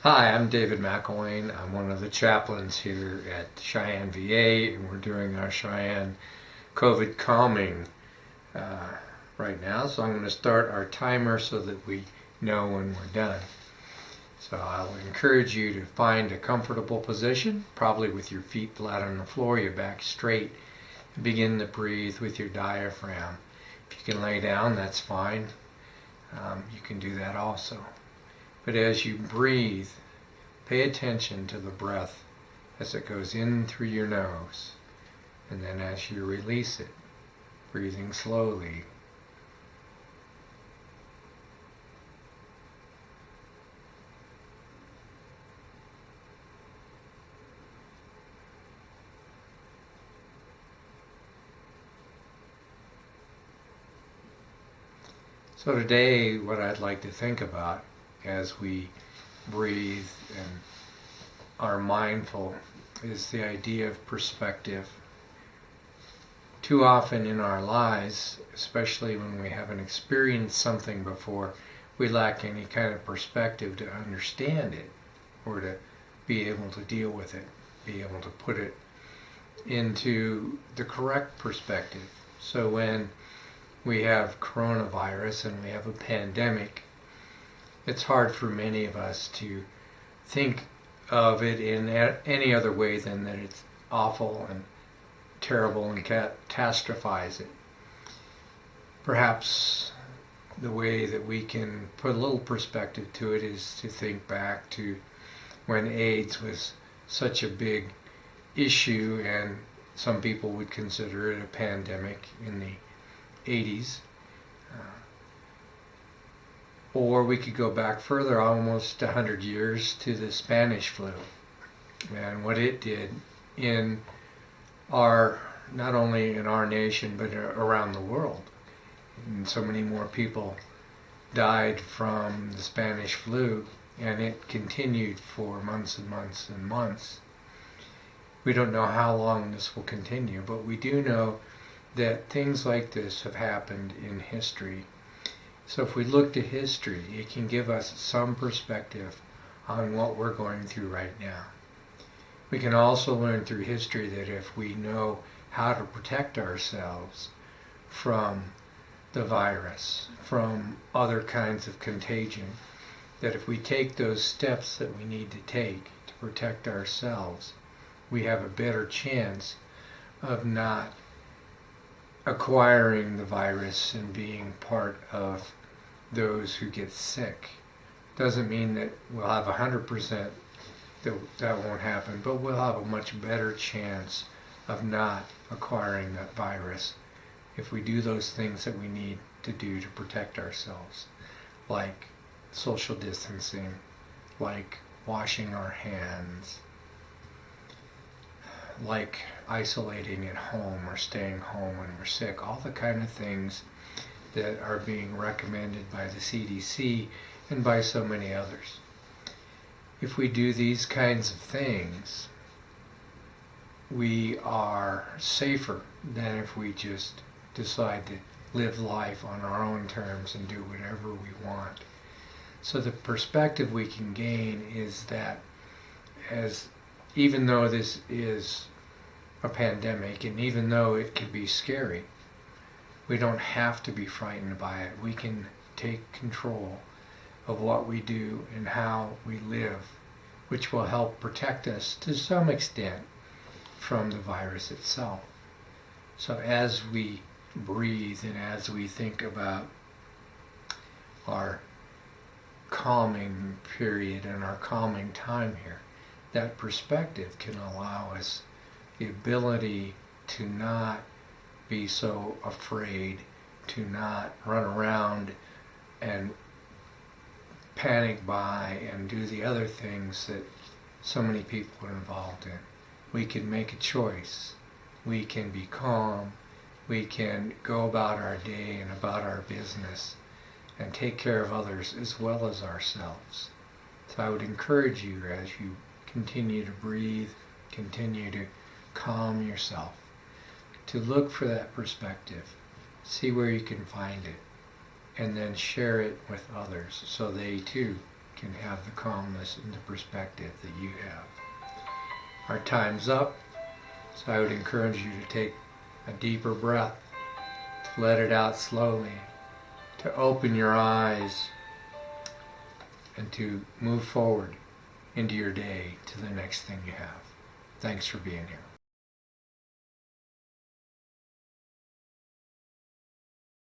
Hi, I'm David McElwain. I'm one of the chaplains here at Cheyenne VA, and we're doing our Cheyenne COVID calming uh, right now. So I'm going to start our timer so that we know when we're done. So I'll encourage you to find a comfortable position, probably with your feet flat on the floor, your back straight, and begin to breathe with your diaphragm. If you can lay down, that's fine. You can do that also. But as you breathe, pay attention to the breath as it goes in through your nose, and then as you release it, breathing slowly. So today, what I'd like to think about as we breathe and are mindful is the idea of perspective. Too often in our lives, especially when we haven't experienced something before, we lack any kind of perspective to understand it or to be able to deal with it, be able to put it into the correct perspective. So when we have coronavirus and we have a pandemic, it's hard for many of us to think of it in any other way than that it's awful and terrible and catastrophize it. Perhaps the way that we can put a little perspective to it is to think back to when AIDS was such a big issue, and some people would consider it a pandemic in the 80s. Or we could go back further, almost 100 years, to the Spanish flu and what it did in our, not only in our nation, but around the world. And so many more people died from the Spanish flu, and it continued for months and months and months. We don't know how long this will continue, but we do know that things like this have happened in history. So if we look to history, it can give us some perspective on what we're going through right now. We can also learn through history that if we know how to protect ourselves from the virus, from other kinds of contagion, that if we take those steps that we need to take to protect ourselves, we have a better chance of not acquiring the virus and being part of those who get sick. Doesn't mean that we'll have 100% that won't happen, but we'll have a much better chance of not acquiring that virus if we do those things that we need to do to protect ourselves, like social distancing, like washing our hands, like isolating at home or staying home when we're sick, all the kind of things that are being recommended by the CDC and by so many others. If we do these kinds of things, we are safer than if we just decide to live life on our own terms and do whatever we want. So the perspective we can gain is that as even though this is a pandemic and even though it can be scary, we don't have to be frightened by it. We can take control of what we do and how we live, which will help protect us to some extent from the virus itself. So as we breathe and as we think about our calming period and our calming time here, that perspective can allow us the ability to not be so afraid, to not run around and panic buy and do the other things that so many people are involved in. We can make a choice. We can be calm. We can go about our day and about our business and take care of others as well as ourselves. So I would encourage you, as you continue to breathe, continue to calm yourself, to look for that perspective, see where you can find it, and then share it with others so they too can have the calmness and the perspective that you have. Our time's up, so I would encourage you to take a deeper breath, to let it out slowly, to open your eyes, and to move forward into your day to the next thing you have. Thanks for being here.